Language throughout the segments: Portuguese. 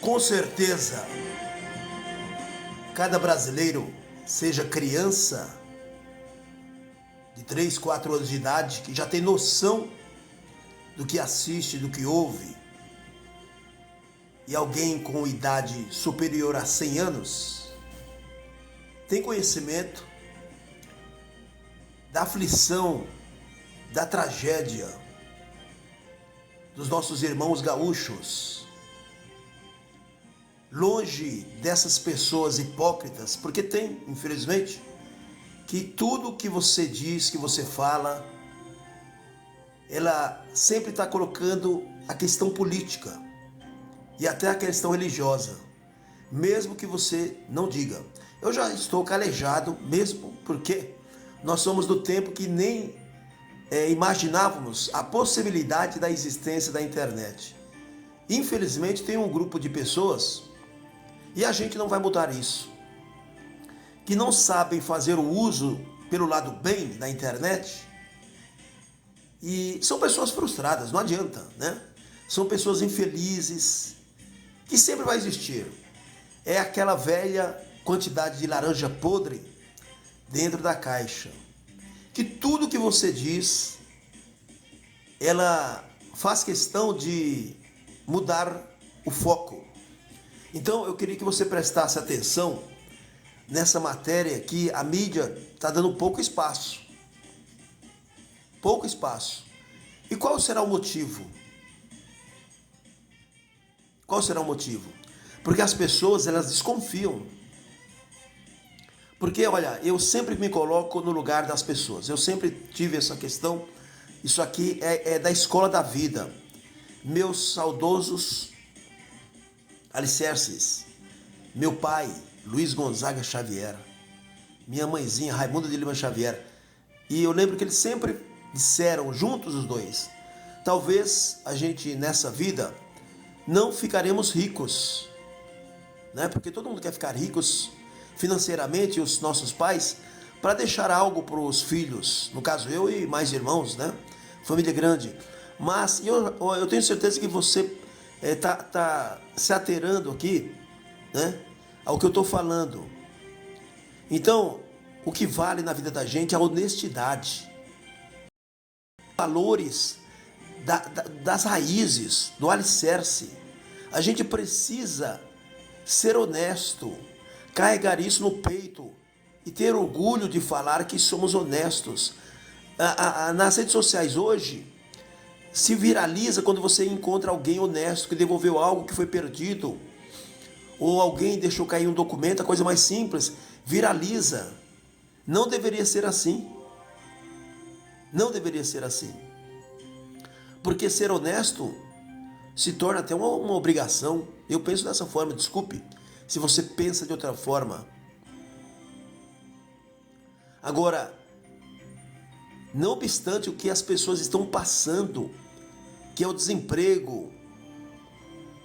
Com certeza, cada brasileiro, seja criança de 3, 4 anos de idade, que já tem noção do que assiste, do que ouve, e alguém com idade superior a 100 anos, tem conhecimento da aflição, da tragédia dos nossos irmãos gaúchos. Longe dessas pessoas hipócritas, porque tem, infelizmente, que tudo que você diz, que você fala, ela sempre está colocando a questão política e até a questão religiosa, mesmo que você não diga. Eu já estou calejado, mesmo porque nós somos do tempo que nem imaginávamos a possibilidade da existência da internet. Infelizmente tem um grupo de pessoas, e a gente não vai mudar isso, que não sabem fazer o uso pelo lado bem da internet, e são pessoas frustradas, não adianta, né? São pessoas infelizes, que sempre vai existir. É aquela velha quantidade de laranja podre dentro da caixa, que tudo que você diz, ela faz questão de mudar o foco. Então eu queria que você prestasse atenção nessa matéria que a mídia está dando pouco espaço. Pouco espaço. E qual será o motivo? Qual será o motivo? Porque as pessoas, elas desconfiam. Porque, olha, eu sempre me coloco no lugar das pessoas. Eu sempre tive essa questão. Isso aqui é da escola da vida. Meus saudosos alicerces. Meu pai, Luiz Gonzaga Xavier. Minha mãezinha, Raimunda de Lima Xavier. E eu lembro que eles sempre disseram, juntos os dois, talvez a gente nessa vida não ficaremos ricos, né? Porque todo mundo quer ficar ricos financeiramente, os nossos pais, para deixar algo para os filhos, no caso eu e mais irmãos, né? Família grande. Mas eu tenho certeza que você tá se aterando aqui, né, ao que eu estou falando. Então, o que vale na vida da gente é a honestidade, valores das raízes, do alicerce. A gente precisa ser honesto, carregar isso no peito e ter orgulho de falar que somos honestos. Nas redes sociais hoje, se viraliza quando você encontra alguém honesto que devolveu algo que foi perdido, ou alguém deixou cair um documento, a coisa mais simples, viraliza. Não deveria ser assim. Não deveria ser assim. Porque ser honesto se torna até uma obrigação. Eu penso dessa forma, desculpe se você pensa de outra forma. Agora, não obstante o que as pessoas estão passando, que é o desemprego,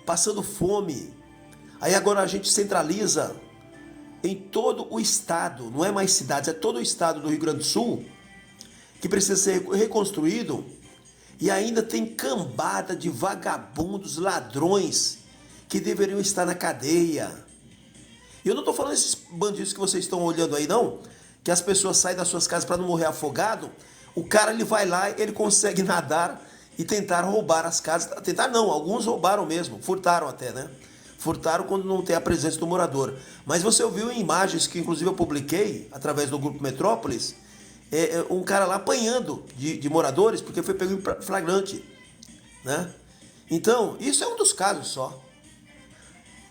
passando fome, aí agora a gente centraliza em todo o estado, não é mais cidades, é todo o estado do Rio Grande do Sul, que precisa ser reconstruído, e ainda tem cambada de vagabundos, ladrões, que deveriam estar na cadeia. Eu não estou falando desses bandidos que vocês estão olhando aí, não, que as pessoas saem das suas casas para não morrer afogado. O cara, ele vai lá, ele consegue nadar e tentar roubar as casas. Tentar não, alguns roubaram mesmo, furtaram até, né? Furtaram quando não tem a presença do morador. Mas você ouviu em imagens que inclusive eu publiquei através do Grupo Metrópolis, um cara lá apanhando de moradores porque foi pego em flagrante, né? Então, isso é um dos casos só.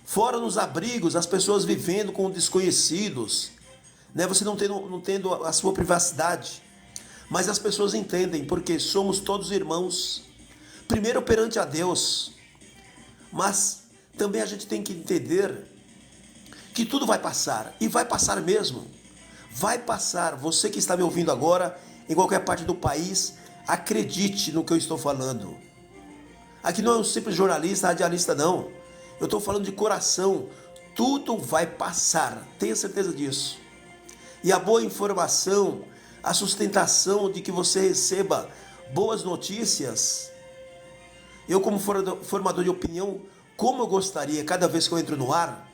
Fora nos abrigos, as pessoas vivendo com desconhecidos, né? Você não tendo a sua privacidade. Mas as pessoas entendem, porque somos todos irmãos, primeiro perante a Deus, mas também a gente tem que entender que tudo vai passar, e vai passar mesmo, vai passar. Você que está me ouvindo agora, em qualquer parte do país, acredite no que eu estou falando. Aqui não é um simples jornalista, radialista não, eu estou falando de coração, tudo vai passar, tenha certeza disso. E a boa informação, a sustentação de que você receba boas notícias. Eu, como formador de opinião, Como eu gostaria, cada vez que eu entro no ar,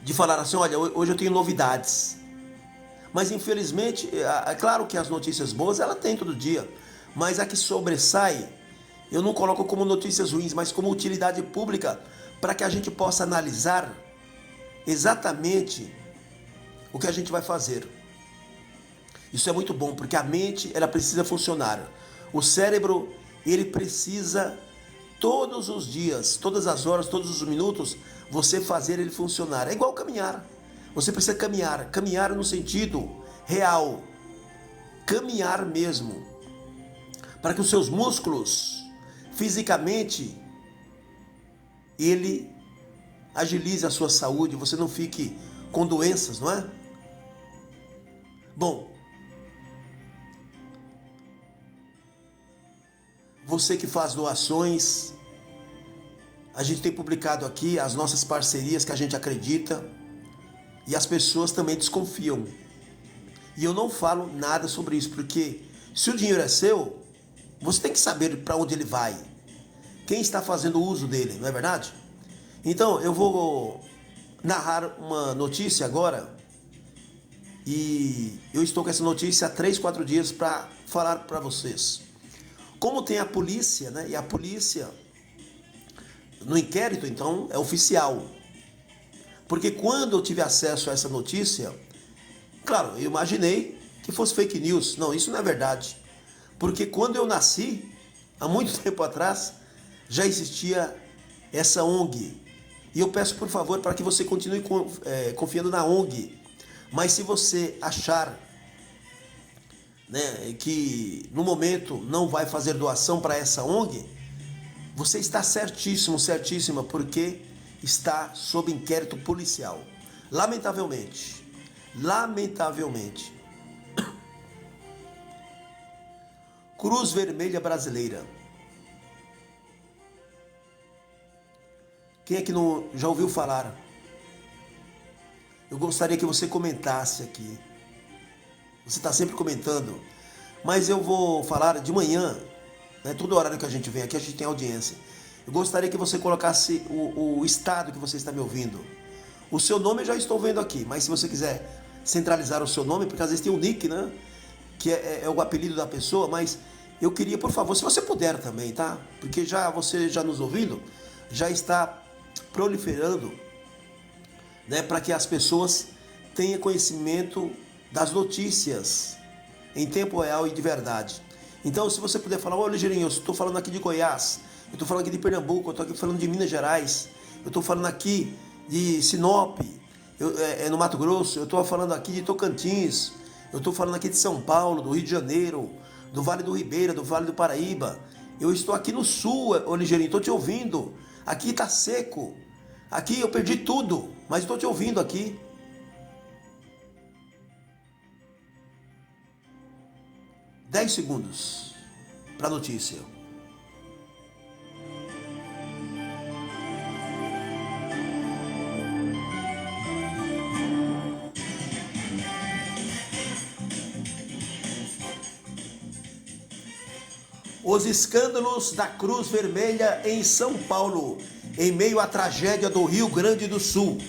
de falar assim, olha, hoje eu tenho novidades. Mas infelizmente, é claro que as notícias boas ela tem todo dia, mas a que sobressai, eu não coloco como notícias ruins, mas como utilidade pública, para que a gente possa analisar exatamente o que a gente vai fazer. Isso é muito bom, porque a mente ela precisa funcionar. O cérebro ele precisa todos os dias, todas as horas, todos os minutos, você fazer ele funcionar. É igual caminhar. Você precisa caminhar, caminhar no sentido real, caminhar mesmo, para que os seus músculos, fisicamente, ele agilize a sua saúde, você não fique com doenças, não é? Bom, você que faz doações, a gente tem publicado aqui as nossas parcerias que a gente acredita e as pessoas também desconfiam. E eu não falo nada sobre isso, porque se o dinheiro é seu, você tem que saber para onde ele vai. Quem está fazendo uso dele, não é verdade? Então, eu vou narrar uma notícia agora. E eu estou com essa notícia há 3, 4 dias para falar para vocês. Como tem a polícia, né? E a polícia, no inquérito, então, é oficial. Porque quando eu tive acesso a essa notícia, claro, eu imaginei que fosse fake news. Não, isso não é verdade. Porque quando eu nasci, há muito tempo atrás, já existia essa ONG. E eu peço, por favor, para que você continue confiando na ONG. Mas se você achar, né, que no momento não vai fazer doação para essa ONG, você está certíssimo, certíssima, porque está sob inquérito policial. Lamentavelmente. Lamentavelmente. Cruz Vermelha Brasileira. Quem é que não já ouviu falar? Eu gostaria que você comentasse aqui. Você está sempre comentando. Mas eu vou falar de manhã, né? Todo horário que a gente vem aqui, a gente tem audiência. Eu gostaria que você colocasse o estado que você está me ouvindo. O seu nome eu já estou vendo aqui, mas se você quiser centralizar o seu nome, porque às vezes tem o nick, né? Que é o apelido da pessoa, mas eu queria, por favor, se você puder também, tá? Porque você já nos ouvindo, já está proliferando, né, para que as pessoas tenham conhecimento das notícias em tempo real e de verdade. Então, se você puder falar, olha, Ligeirinho, eu estou falando aqui de Goiás, eu estou falando aqui de Pernambuco, eu estou aqui falando de Minas Gerais, eu estou falando aqui de Sinop, no Mato Grosso, eu estou falando aqui de Tocantins, eu estou falando aqui de São Paulo, do Rio de Janeiro, do Vale do Ribeira, do Vale do Paraíba, eu estou aqui no sul, ô Ligeirinho, estou te ouvindo, aqui está seco, aqui eu perdi tudo, mas estou te ouvindo aqui. Dez segundos para a notícia. Os escândalos da Cruz Vermelha em São Paulo, em meio à tragédia do Rio Grande do Sul.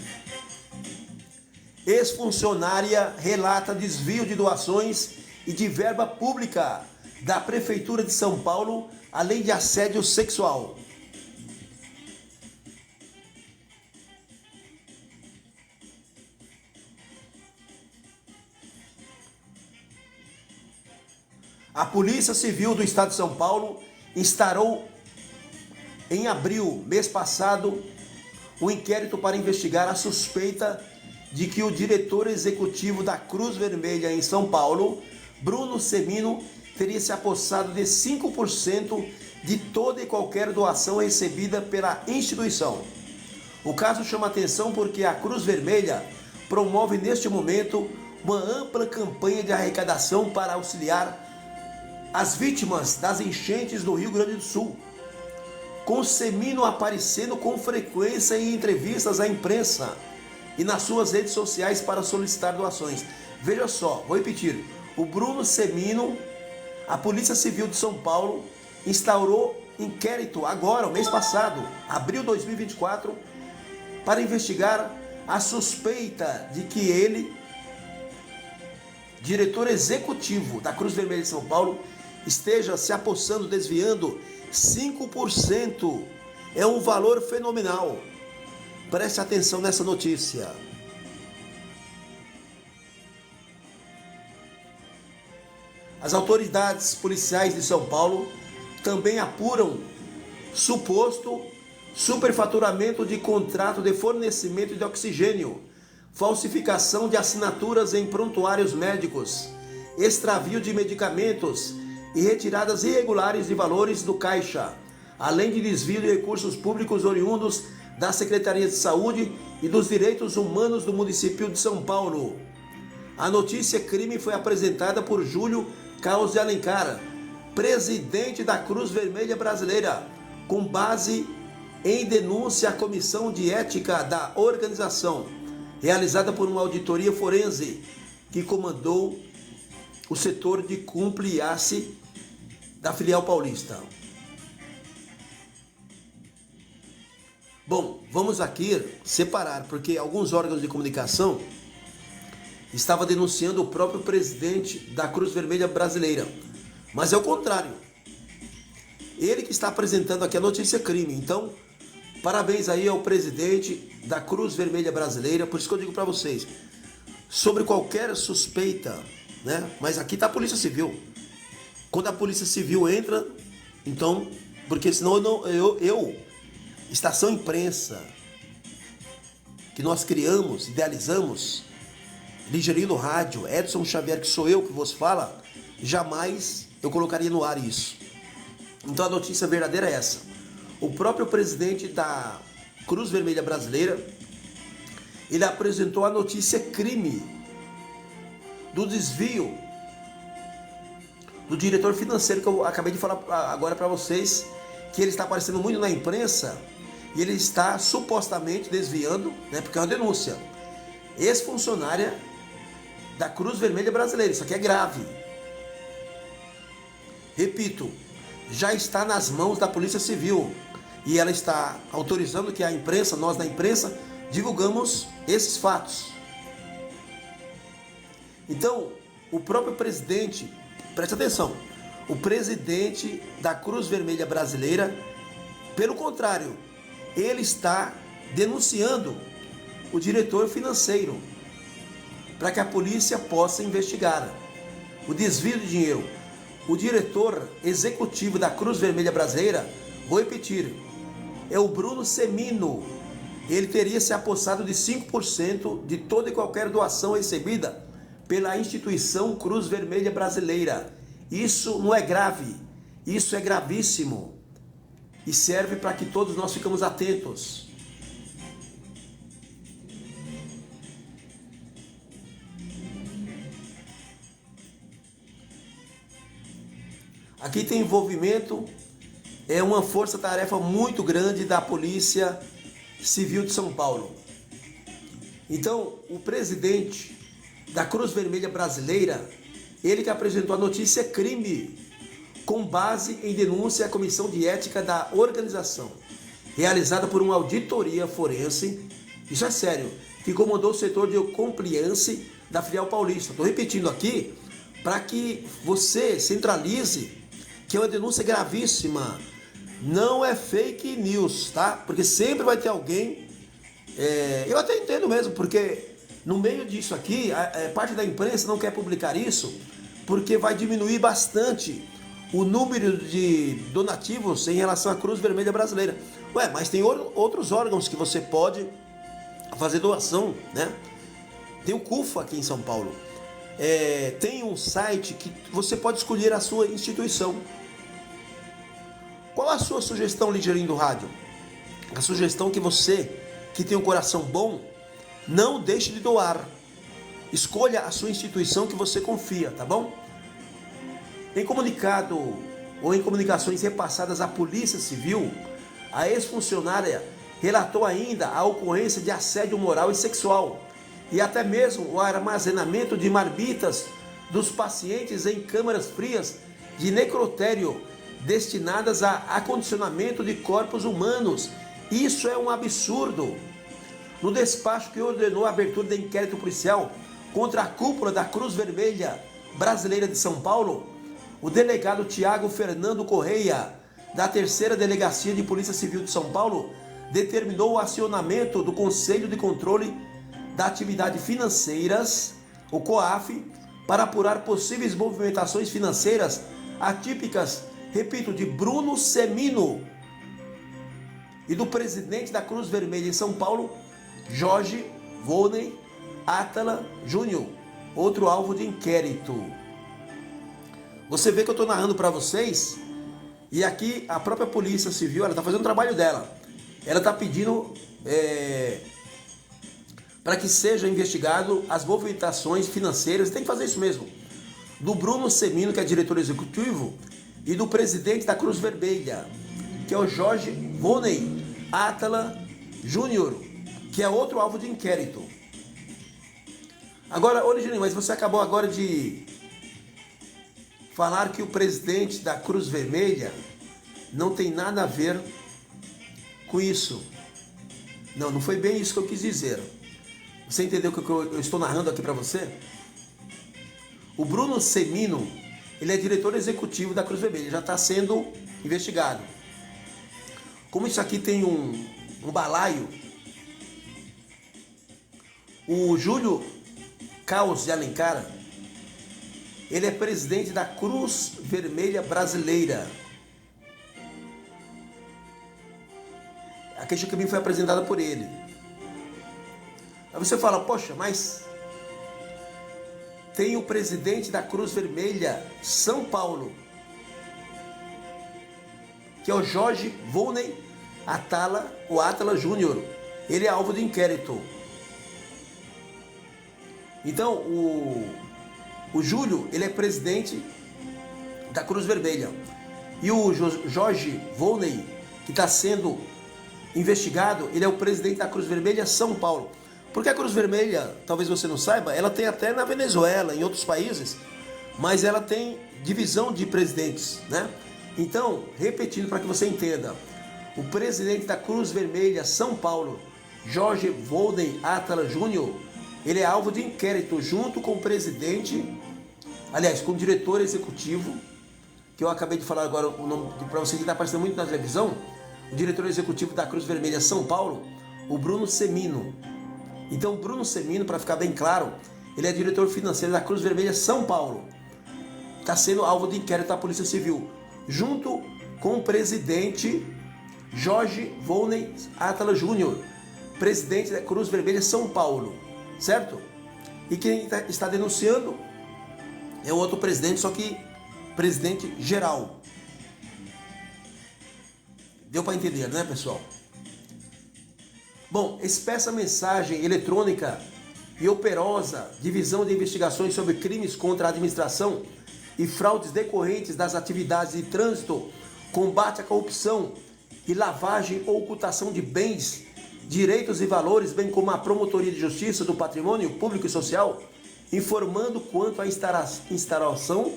Ex-funcionária relata desvio de doações e de verba pública da Prefeitura de São Paulo, além de assédio sexual. A Polícia Civil do Estado de São Paulo instaurou em abril, mês passado, um inquérito para investigar a suspeita de que o diretor executivo da Cruz Vermelha em São Paulo, Bruno Semino, teria se apossado de 5% de toda e qualquer doação recebida pela instituição. O caso chama atenção porque a Cruz Vermelha promove neste momento uma ampla campanha de arrecadação para auxiliar as vítimas das enchentes do Rio Grande do Sul, com Semino aparecendo com frequência em entrevistas à imprensa e nas suas redes sociais para solicitar doações. Veja só, vou repetir, o Bruno Semino, a Polícia Civil de São Paulo instaurou inquérito agora, o mês passado, abril de 2024, para investigar a suspeita de que ele, diretor executivo da Cruz Vermelha de São Paulo, esteja se apossando, desviando 5%. É um valor fenomenal. Preste atenção nessa notícia. As autoridades policiais de São Paulo também apuram suposto superfaturamento de contrato de fornecimento de oxigênio, falsificação de assinaturas em prontuários médicos, extravio de medicamentos e retiradas irregulares de valores do caixa, além de desvio de recursos públicos oriundos da Secretaria de Saúde e dos Direitos Humanos do município de São Paulo. A notícia crime foi apresentada por Júlio Caos de Alencar, presidente da Cruz Vermelha Brasileira, com base em denúncia à Comissão de Ética da organização, realizada por uma auditoria forense que comandou o setor de compliance da filial paulista. Bom, vamos aqui separar, porque alguns órgãos de comunicação estavam denunciando o próprio presidente da Cruz Vermelha Brasileira, mas é o contrário. Ele que está apresentando aqui a notícia crime. Então, parabéns aí ao presidente da Cruz Vermelha Brasileira. Por isso que eu digo para vocês, sobre qualquer suspeita, né? Mas aqui está a Polícia Civil. Quando a Polícia Civil entra, então, porque senão eu Estação Imprensa, que nós criamos, idealizamos, Ligerino Rádio, Edson Xavier, que sou eu que vos fala, jamais eu colocaria no ar isso. Então a notícia verdadeira é essa. O próprio presidente da Cruz Vermelha Brasileira, ele apresentou a notícia crime do desvio do diretor financeiro, que eu acabei de falar agora para vocês, que ele está aparecendo muito na imprensa, e ele está supostamente desviando, né, porque é uma denúncia, ex-funcionária da Cruz Vermelha Brasileira. Isso aqui é grave. Repito, já está nas mãos da Polícia Civil e ela está autorizando que a imprensa, nós da imprensa, divulgamos esses fatos. Então, o próprio presidente, preste atenção, o presidente da Cruz Vermelha Brasileira, pelo contrário, ele está denunciando o diretor financeiro para que a polícia possa investigar o desvio de dinheiro. O diretor executivo da Cruz Vermelha Brasileira, vou repetir, é o Bruno Semino. Ele teria se apossado de 5% de toda e qualquer doação recebida pela instituição Cruz Vermelha Brasileira. Isso não é grave, isso é gravíssimo e serve para que todos nós ficamos atentos. Aqui tem envolvimento, é uma força-tarefa muito grande da Polícia Civil de São Paulo. Então, o presidente da Cruz Vermelha Brasileira, ele que apresentou a notícia crime, com base em denúncia à Comissão de Ética da organização, realizada por uma auditoria forense, isso é sério, que comandou o setor de compliance da filial paulista. Estou repetindo aqui para que você centralize que é uma denúncia gravíssima, não é fake news, tá? Porque sempre vai ter alguém, eu até entendo mesmo, porque no meio disso aqui, parte da imprensa não quer publicar isso, porque vai diminuir bastante o número de donativos em relação à Cruz Vermelha Brasileira. Ué, mas tem outros órgãos que você pode fazer doação, né? Tem o CUFA aqui em São Paulo. Tem um site que você pode escolher a sua instituição. Qual a sua sugestão, Ligerino do Rádio? A sugestão que você, que tem um coração bom, não deixe de doar. Escolha a sua instituição que você confia, tá bom? Em comunicado ou em comunicações repassadas à Polícia Civil, a ex-funcionária relatou ainda a ocorrência de assédio moral e sexual e até mesmo o armazenamento de marmitas dos pacientes em câmaras frias de necrotério destinadas a acondicionamento de corpos humanos. Isso é um absurdo. No despacho que ordenou a abertura de inquérito policial contra a cúpula da Cruz Vermelha Brasileira de São Paulo, o delegado Tiago Fernando Correia, da 3ª Delegacia de Polícia Civil de São Paulo, determinou o acionamento do Conselho de Controle da Atividade Financeiras, o COAF, para apurar possíveis movimentações financeiras atípicas, repito, de Bruno Semino e do presidente da Cruz Vermelha em São Paulo, Jorge Volney Atala Júnior, outro alvo de inquérito. Você vê que eu estou narrando para vocês, e aqui a própria Polícia Civil, ela está fazendo o trabalho dela. Ela está pedindo para que seja investigado as movimentações financeiras, tem que fazer isso mesmo, do Bruno Semino, que é diretor executivo, e do presidente da Cruz Vermelha, que é o Jorge Volney Atala Júnior, que é outro alvo de inquérito. Agora, Original, mas você acabou agora de falar que o presidente da Cruz Vermelha não tem nada a ver com isso. Não, não foi bem isso que eu quis dizer. Você entendeu o que eu estou narrando aqui para você? O Bruno Semino, ele é diretor executivo da Cruz Vermelha, já está sendo investigado. Como isso aqui tem um balaio, o Júlio Caos de Alencar, ele é presidente da Cruz Vermelha Brasileira. A queixa que me foi apresentada por ele. Aí você fala, poxa, mas tem o presidente da Cruz Vermelha São Paulo, que é o Jorge Volney Atala Júnior. Ele é alvo de inquérito. Então, o Júlio, ele é presidente da Cruz Vermelha. E o Jorge Volney, que está sendo investigado, ele é o presidente da Cruz Vermelha São Paulo. Porque a Cruz Vermelha, talvez você não saiba, ela tem até na Venezuela, em outros países, mas ela tem divisão de presidentes, né? Então, repetindo para que você entenda, o presidente da Cruz Vermelha São Paulo, Jorge Volney Atala Júnior, ele é alvo de inquérito junto com o presidente, aliás, com o diretor executivo, que eu acabei de falar agora o nome para você que está aparecendo muito na televisão, o diretor executivo da Cruz Vermelha São Paulo, o Bruno Semino. Então, o Bruno Semino, para ficar bem claro, ele é diretor financeiro da Cruz Vermelha São Paulo. Está sendo alvo de inquérito da Polícia Civil, junto com o presidente Jorge Volney Atala Júnior, presidente da Cruz Vermelha São Paulo, certo? E quem está denunciando é o outro presidente, só que presidente geral. Deu para entender, né, pessoal? Bom, espessa mensagem eletrônica e operosa divisão de investigações sobre crimes contra a administração e fraudes decorrentes das atividades de trânsito, combate à corrupção e lavagem ou ocultação de bens, direitos e valores, bem como a Promotoria de Justiça do Patrimônio Público e Social, informando quanto à instauração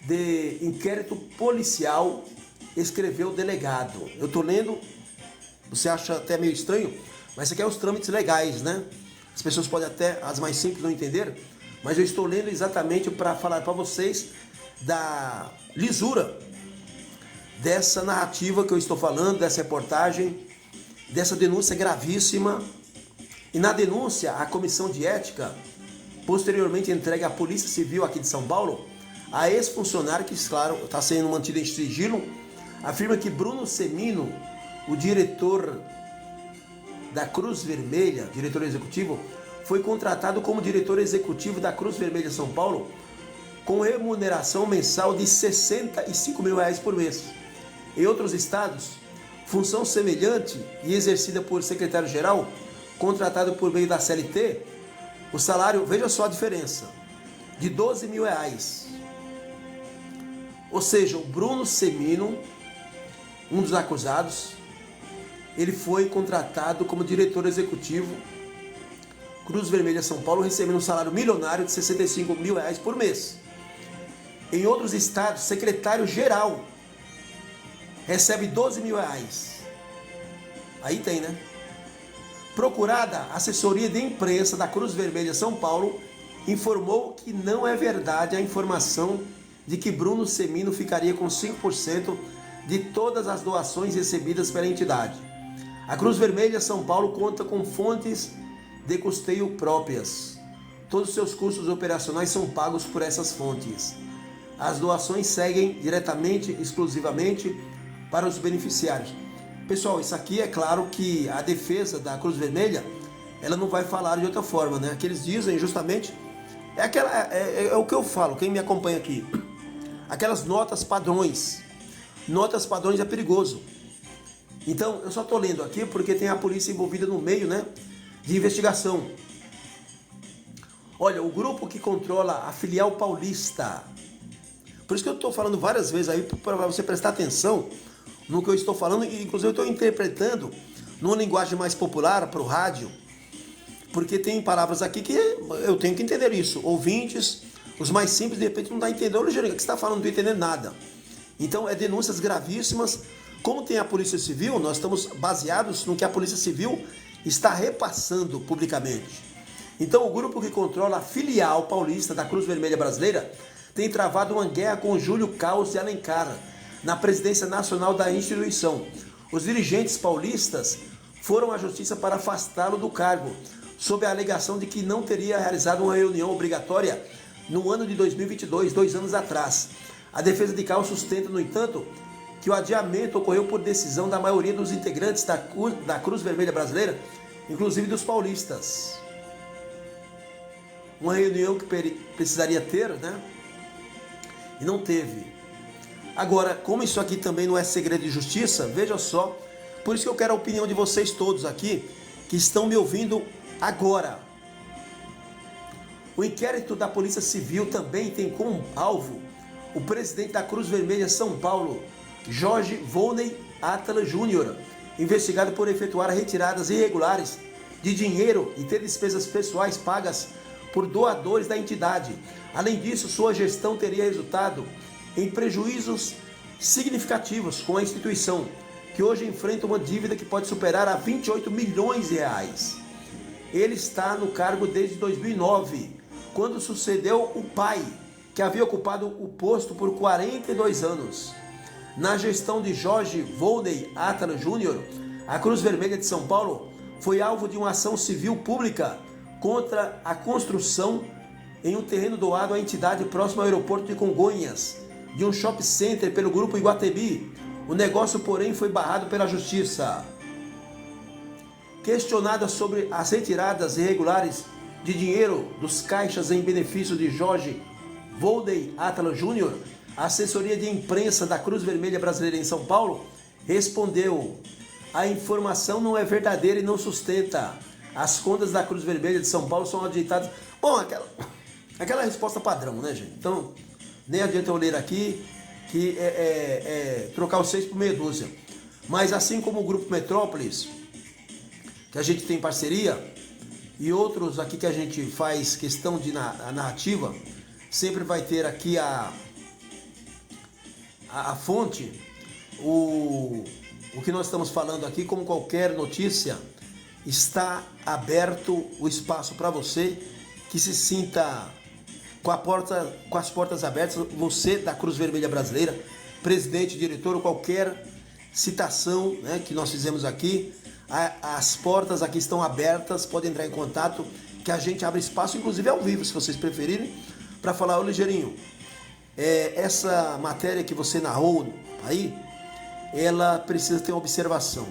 de inquérito policial, escreveu o delegado. Eu estou lendo, você acha até meio estranho, mas isso aqui é os trâmites legais, né? As pessoas podem até, as mais simples, não entender, mas eu estou lendo exatamente para falar para vocês da lisura dessa narrativa que eu estou falando, dessa reportagem, dessa denúncia gravíssima. E na denúncia, a Comissão de Ética, posteriormente entregue à Polícia Civil aqui de São Paulo, a ex-funcionário, que, claro, está sendo mantido em sigilo, afirma que Bruno Semino, o diretor da Cruz Vermelha, diretor executivo, foi contratado como diretor executivo da Cruz Vermelha São Paulo com remuneração mensal de R$65 mil por mês. Em outros estados, função semelhante e exercida por secretário-geral, contratado por meio da CLT, o salário, veja só a diferença, de R$12 mil. Ou seja, o Bruno Semino, um dos acusados, ele foi contratado como diretor executivo Cruz Vermelha São Paulo, recebendo um salário milionário de R$65 mil por mês. Em outros estados, secretário-geral recebe 12 mil reais. Aí tem, né? Procurada, a assessoria de imprensa da Cruz Vermelha São Paulo informou que não é verdade a informação de que Bruno Semino ficaria com 5% de todas as doações recebidas pela entidade. A Cruz Vermelha São Paulo conta com fontes de custeio próprias. Todos os seus custos operacionais são pagos por essas fontes. As doações seguem diretamente, exclusivamente para os beneficiários. Pessoal, isso aqui é claro que a defesa da Cruz Vermelha, ela não vai falar de outra forma, né? Que eles dizem justamente, é o que eu falo, quem me acompanha aqui, aquelas notas padrões. Notas padrões é perigoso. Então, eu só estou lendo aqui porque tem a polícia envolvida no meio, né, de investigação. Olha, o grupo que controla a filial paulista. Por isso que eu estou falando várias vezes aí, para você prestar atenção no que eu estou falando, e inclusive eu estou interpretando numa linguagem mais popular para o rádio, porque tem palavras aqui que eu tenho que entender isso. Ouvintes, os mais simples, de repente não dá a entender. Olha, Jerônimo, o que você está falando? Não estou entendendo nada. Então, é denúncias gravíssimas. Como tem a Polícia Civil, nós estamos baseados no que a Polícia Civil está repassando publicamente. Então, o grupo que controla a filial paulista da Cruz Vermelha Brasileira tem travado uma guerra com Júlio Caos de Alencar na presidência nacional da instituição. Os dirigentes paulistas foram à justiça para afastá-lo do cargo, sob a alegação de que não teria realizado uma reunião obrigatória no ano de 2022, 2 anos atrás. A defesa de Caos sustenta, no entanto, que o adiamento ocorreu por decisão da maioria dos integrantes da Cruz Vermelha Brasileira, inclusive dos paulistas. Uma reunião que precisaria ter, né? E não teve. Agora, como isso aqui também não é segredo de justiça, veja só, por isso que eu quero a opinião de vocês todos aqui, que estão me ouvindo agora. O inquérito da Polícia Civil também tem como alvo o presidente da Cruz Vermelha São Paulo, Jorge Volney Atala Júnior, investigado por efetuar retiradas irregulares de dinheiro e ter despesas pessoais pagas por doadores da entidade. Além disso, sua gestão teria resultado em prejuízos significativos com a instituição, que hoje enfrenta uma dívida que pode superar a 28 milhões de reais. Ele está no cargo desde 2009, quando sucedeu o pai, que havia ocupado o posto por 42 anos. Na gestão de Jorge Volney Atala Júnior, a Cruz Vermelha de São Paulo foi alvo de uma ação civil pública contra a construção em um terreno doado à entidade próximo ao aeroporto de Congonhas, de um shopping center pelo grupo Iguatemi. O negócio, porém, foi barrado pela justiça. Questionada sobre as retiradas irregulares de dinheiro dos caixas em benefício de Jorge Volney Atala Júnior, a assessoria de imprensa da Cruz Vermelha Brasileira em São Paulo respondeu: a informação não é verdadeira e não sustenta. As contas da Cruz Vermelha de São Paulo são auditadas. Bom, aquela resposta padrão, né, gente? Então, nem adianta eu ler aqui, que trocar os 6 por meia dúzia. Mas assim como o Grupo Metrópolis, que a gente tem parceria, e outros aqui que a gente faz questão de narrativa, sempre vai ter aqui a fonte, o que nós estamos falando aqui, como qualquer notícia, está aberto o espaço para você que se sinta com as portas abertas, você da Cruz Vermelha Brasileira, presidente, diretor ou qualquer citação, né, que nós fizemos aqui, as portas aqui estão abertas, pode entrar em contato, que a gente abre espaço, inclusive ao vivo, se vocês preferirem, para falar: ô Ligeirinho, essa matéria que você narrou aí, ela precisa ter uma observação.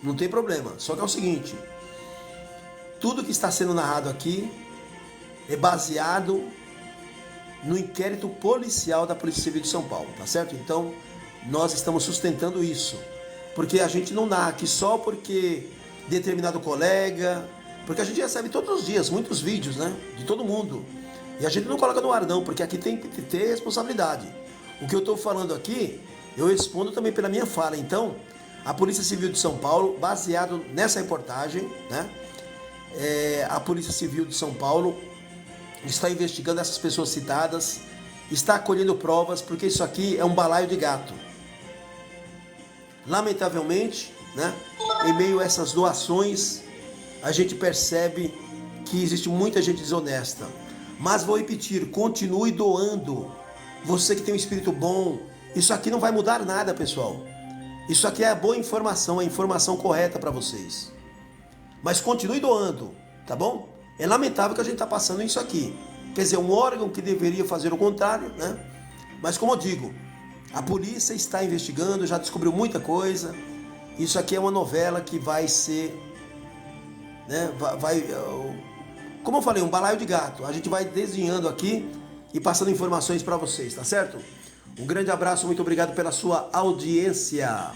Não tem problema, só que é o seguinte: tudo que está sendo narrado aqui é baseado no inquérito policial da Polícia Civil de São Paulo, tá certo? Então, nós estamos sustentando isso, porque a gente não narra aqui só porque determinado colega, porque a gente recebe todos os dias muitos vídeos, né, de todo mundo, e a gente não coloca no ar não, porque aqui tem que ter responsabilidade. O que eu estou falando aqui, eu respondo também pela minha fala. Então, a Polícia Civil de São Paulo, baseado nessa reportagem, né, a Polícia Civil de São Paulo está investigando essas pessoas citadas, está colhendo provas, porque isso aqui é um balaio de gato. lamentavelmente, né, em meio a essas doações, a gente percebe que existe muita gente desonesta. Mas vou repetir, continue doando. Você que tem um espírito bom, isso aqui não vai mudar nada, pessoal. Isso aqui é a boa informação, a informação correta para vocês. Mas continue doando, tá bom? É lamentável que a gente está passando isso aqui. Quer dizer, um órgão que deveria fazer o contrário, né? Mas como eu digo, a polícia está investigando, já descobriu muita coisa. Isso aqui é uma novela que vai ser, né? Como eu falei, um balaio de gato. A gente vai desviando aqui e passando informações para vocês, tá certo? Um grande abraço, muito obrigado pela sua audiência.